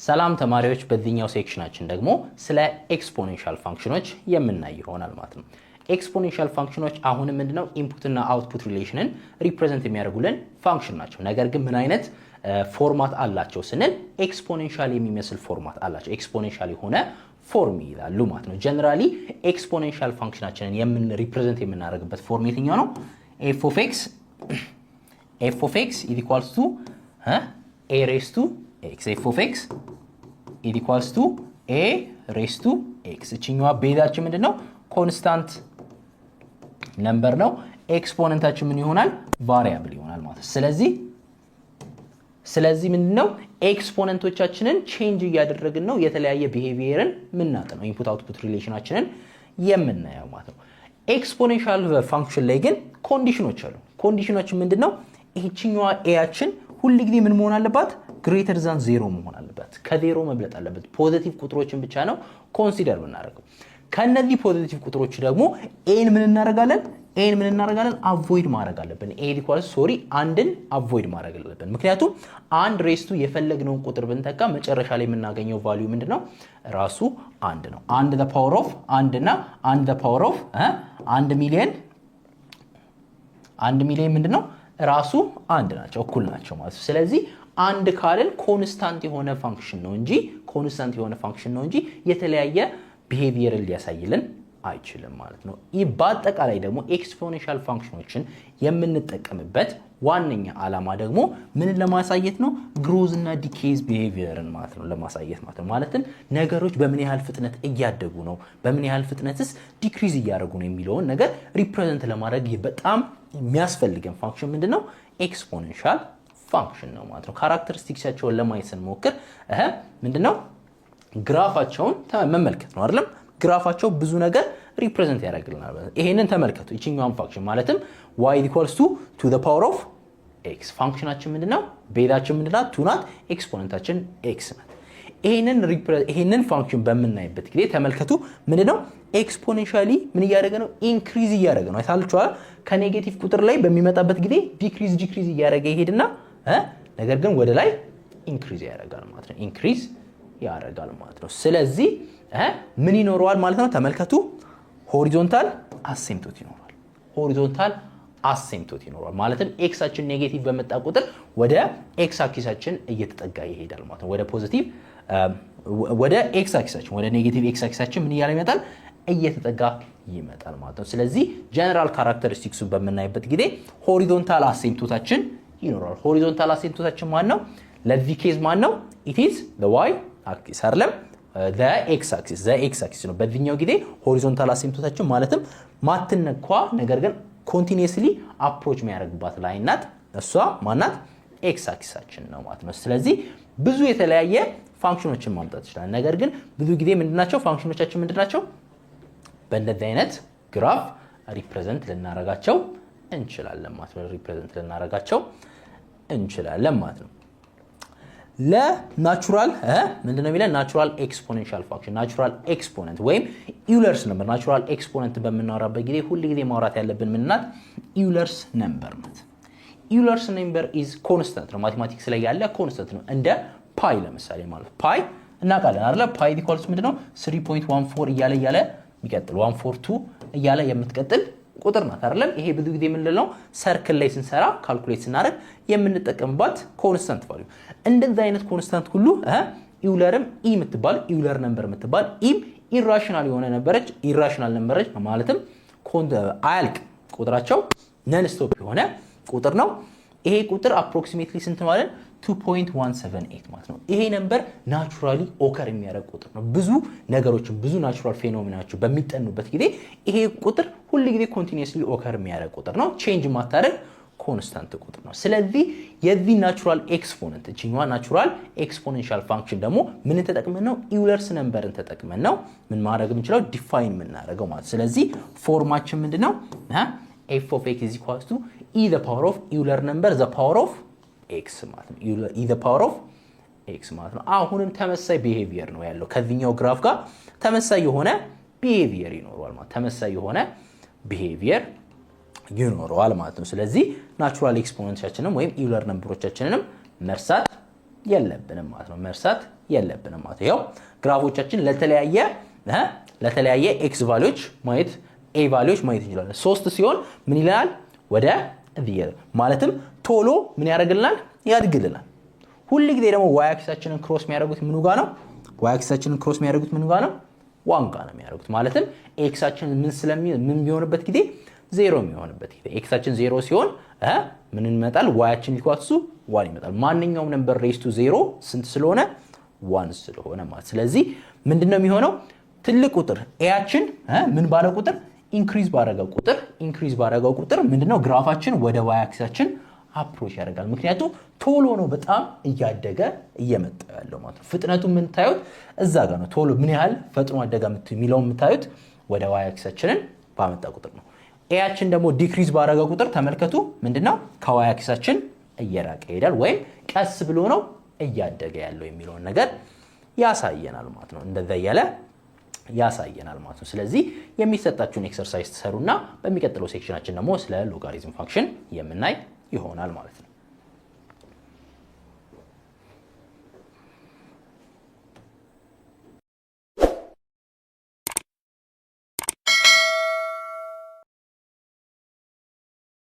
ሰላም ተማሪዎች በዚህኛው ሴክሽናችን ደግሞ ስለ ኤክስፖኔንሻል ፋንክሽኖች የምናይ ይሆናል ማለት ነው። ኤክስፖኔንሻል ፋንክሽኖች አሁንም ምንድነው ኢንፑት እና አውትፑት ሪሌሽንን ሪፕሬዘንት የሚያደርጉልን ፋንክሽን ናቸው። ነገር ግን ምን አይነት ፎርማት አላቸው ስንል ኤክስፖኔንሻል የሚመስል ፎርማት አላቸው። ኤክስፖኔንሻል የሆነ ፎርም ይላሉ ማለት ነው። ጀነራሊ ኤክስፖኔንሻል ፋንክሽናችንን ሪፕሬዘንት የምናደርግበት ፎርም የትኛው ነው? f of x is equals to a raised to x f of x is equals to a raised to x እቺኛዋ ቤዛችን ምንድነው? ኮንስታንት ነምበር ነው። ኤክስፖነንታችን ምን ይሆናል? ቫሪያብል ይሆናል ማለት ነው። ስለዚህ ምንድነው ኤክስፖነንቶቻችንን ቼንጅ እያደረግን ነው የተለያየ ቢሄቪየርን ምናጠነው ኢንፑት አውትፑት ሪሌሽናችንን የምናየው ማለት ነው። ኤክስፖኔንሻል ፋንክሽን ላይ ግን ኮንዲሽኖች አሉ። ኮንዲሽኖች ምንድነው? ይህችኛዋ ኤያችን ሁሉ ጊዜ ምን መሆን አለባት? ግሬተር ዛን 0 መሆን አለባት። ከዜሮ መብለጥ አለበት። ፖዚቲቭ ቁጥሮችን ብቻ ነው ኮንሲደር እናደርገው። ከነዚህ ፖዚቲቭ ቁጥሮች ደግሞ ኤን ምን እናደርጋለን? አቮይድ ማድረግ አለብን። አንድን አቮይድ ማድረግ አለብን። ምክንያቱም አንድ ሬስቱ የፈለግነውን ቁጥር ብንተካ መጨረሻ ላይ የምናገኘው ቫልዩ ምንድነው? ራሱ አንድ ነው። አንድ ዘ ፓወር ኦፍ አንድ እና አንድ ዘ ፓወር ኦፍ 1 ሚሊዮን ምንድነው? ራሱ አንድ ናቸው፣ እኩል ናቸው ማለት ነው። ስለዚህ አንድ ካልን ኮንስታንት የሆነ ፋንክሽን ነው እንጂ የተለያየ ቢሄቪየር ሊያሳይልን አይችልም ማለት ነው። ይህ በአጠቃላይ ደግሞ ኤክስፖኔንሻል ፋንክሽኖችን የምንጠቀምበት ዋነኛ ዓላማ ደግሞ ምን ለማሳየት ነው? ግሮዝ እና ዲኬዝ ቢሄቪየርን ማለት ነው ለማሳየት ማለት ነው። ማለትም ነገሮች በምን ያህል ፍጥነት እያደጉ ነው፣ በምን ያህል ፍጥነትስ ዲክሪዝ እያደረጉ ነው የሚለውን ነገር ሪፕሬዘንት ለማድረግ በጣም የሚያስፈልገን ፋንክሽን ምንድነው? ኤክስፖኔንሻል ፋንክሽን ነው ማለት ነው። ካራክተሪስቲክሳቸውን ለማየት ስንሞክር ምንድነው ግራፋቸውን መመልከት ነው አይደለም? ግራፋቸው ብዙ ነገር ሪፕሬዘንት ያደርግልናል። ይሄንን ተመልከቱ። ይችኛውን ፋንክሽን ማለትም y to the power of x ፋንክሽናችን ምንድነው? ቤዛችን ምንድናት? 2 ናት። ኤክስፖነንታችን x ናት። ይሄንን ፋንክሽን በምናይበት ጊዜ ተመልከቱ ምንድነው? ኤክስፖኔንሻሊ ምን እያደረገ ነው? ኢንክሪዝ እያደረገ ነው። አይታችኋል? ከኔጌቲቭ ቁጥር ላይ በሚመጣበት ጊዜ ዲክሪዝ እያደረገ ይሄድና ነገር ግን ወደ ላይ ኢንክሪዝ ያደርጋል ማለት ነው። ኢንክሪዝ ያደርጋል ማለት ነው። ስለዚህ ምን ይኖረዋል ማለት ነው? ተመልከቱ ሆሪዞንታል አሴምቶት ይኖረዋል። ማለትም ኤክሳችን ኔጌቲቭ በመጣ ቁጥር ወደ ኤክስ አክሲሳችን እየተጠጋ ይሄዳል ማለት ነው። ወደ ፖዚቲቭ ወደ ኤክስ አክሲሳችን ወደ ኔጌቲቭ ኤክስ አክሲሳችን ምን እያለ ይመጣል? እየተጠጋ ይመጣል ማለት ነው። ስለዚህ ጀነራል ካራክተሪስቲክሱን በምናይበት ጊዜ ሆሪዞንታል አሴምቶታችን ይኖራል። ሆሪዞንታል አሴምቶታችን ማን ነው? ለዚህ ኬዝ ማን ነው? it is the y axis አይደለም the x axis ነው። በዚህኛው ጊዜ ሆሪዞንታል አሴምቶታችን ማለትም ማትነኳ ነገር ግን ኮንቲኒየስሊ አፕሮች የሚያደርግባት ላይን ናት። እሷ ማናት? ኤክስ አክሲሳችን ነው ማለት ነው። ስለዚህ ብዙ የተለያየ ፋንክሽኖችን ማምጣት ይችላል። ነገር ግን ብዙ ጊዜ ምንድናቸው ፋንክሽኖቻችን ምንድናቸው? በእንደዚህ አይነት ግራፍ ሪፕሬዘንት ልናረጋቸው እንችላለን ማለት ነው። ለናቹራል ምንድነው የሚለን? ናቹራል ኤክስፖኔንሻል ፋንክሽን ናቹራል ኤክስፖነንት ወይም ኢውለርስ ነምበር። ናቹራል ኤክስፖነንት በምናወራበት ጊዜ ሁሉ ጊዜ ማውራት ያለብን ምንናት? ኢውለርስ ነምበር ናት። ኢውለርስ ነምበር ኢዝ ኮንስታንት ነው። ማቴማቲክስ ላይ ያለ ኮንስታንት ነው። እንደ ፓይ ለምሳሌ ማለት ፓይ እናውቃለን አይደል? ፓይ ኢኳልስ ምንድነው? 3.14 እያለ የሚቀጥል 142 እያለ የምትቀጥል ቁጥር ናት አይደለም? ይሄ ብዙ ጊዜ የምንለው ሰርክል ላይ ስንሰራ ካልኩሌት ስናደርግ የምንጠቀምባት ኮንስታንት ቫልዩ። እንደዚህ አይነት ኮንስታንት ሁሉ ኢውለርም የምትባል ኢውለር ነምበር የምትባል ኢራሽናል የሆነ ነበረች። ኢራሽናል ነበረች ማለትም አያልቅ ቁጥራቸው ነን ስቶፕ የሆነ ቁጥር ነው። ይሄ ቁጥር አፕሮክሲሜትሊ ስንት ማለት 2.178 ማለት ነው። ይሄ ነምበር ናቹራሊ ኦከር የሚያደርግ ቁጥር ነው። ብዙ ነገሮችን ብዙ ናቹራል ፌኖሜናዎች በሚጠኑበት ጊዜ ይሄ ቁጥር ሁሉ ጊዜ ኮንቲኒየስሊ ኦከር የሚያደርግ ቁጥር ነው። ቼንጅ ማታደርግ ኮንስታንት ቁጥር ነው። ስለዚህ የዚህ ናቹራል ኤክስፖነንት እቺኛዋ ናቹራል ኤክስፖኔንሻል ፋንክሽን ደግሞ ምን ተጠቅመን ነው? ኢውለርስ ነምበርን ተጠቅመን ነው ምን ማድረግ የምንችለው? ዲፋይን የምናደርገው ማለት። ስለዚህ ፎርማችን ምንድነው? f of x is equals to e the power of Euler number the power of x ማለት ነው። e the power of x ማለት ነው። አሁንም ተመሳሳይ ቢሄቪየር ነው ያለው። ከዚህኛው ግራፍ ጋር ተመሳሳይ የሆነ ቢሄቪየር ይኖረዋል ማለት ነው። ስለዚህ ናቹራል ኤክስፖኔንሻችንን ወይም ኢውለር ነምበሮቻችንንም መርሳት የለብንም ማለት ነው መርሳት የለብንም ማለት ነው። ያው ግራፎቻችን ለተለያየ ኤክስ ቫልዩዎች ማየት ኤ ቫልዩዎች ማየት እንችላለን። 3 ሲሆን ምን ይላል ወደ እዚህ ማለትም ቶሎ ምን ያደርግልናል ያድግልናል። ሁሉ ጊዜ ደግሞ ዋይ አክሲሳችንን ክሮስ የሚያደርጉት ምኑ ጋር ነው? ዋይ አክሲሳችንን ክሮስ የሚያደርጉት ምኑ ጋር ነው? 1 ጋር ነው የሚያደርጉት። ማለትም ኤክሳችን ምን ቢሆንበት ጊዜ 0 የሚሆንበት ጊዜ ኤክሳችን 0 ሲሆን ምን ይመጣል? ዋያችን ሊኳትሱ 1 ይመጣል። ማንኛውም ነምበር ሬዝ ቱ 0 ስንት ስለሆነ 1 ስለሆነ ማለት። ስለዚህ ምንድነው የሚሆነው? ትልቅ ቁጥር ኤያችን ምን ባለ ቁጥር ኢንክሪዝ ባረገው ቁጥር ምንድነው ግራፋችን ወደ ዋይ አክሲሳችን አፕሮች ያደርጋል። ምክንያቱም ቶሎ ነው በጣም እያደገ እየመጣ ያለው ማለት ነው። ፍጥነቱ ምን ታዩት እዛ ጋር ነው። ቶሎ ምን ያህል ፈጥኖ አደጋ የሚለው የምታዩት ወደ ዋይ አክሲሳችንን ባመጣ ቁጥር ነው። ኤያችን ደግሞ ዲክሪዝ ባረገ ቁጥር ተመልከቱ ምንድነው ከዋይ አክሲሳችን እየራቀ ይሄዳል ወይም ቀስ ብሎ ነው እያደገ ያለው የሚለውን ነገር ያሳየናል ማለት ነው። እንደዛ ያለ ያሳየናል ማለት ነው። ስለዚህ የሚሰጣችሁን ኤክሰርሳይዝ ተሰሩና በሚቀጥለው ሴክሽናችን ደግሞ ስለ ሎጋሪዝም ፋንክሽን የምናይ ይሆናል ማለት ነው።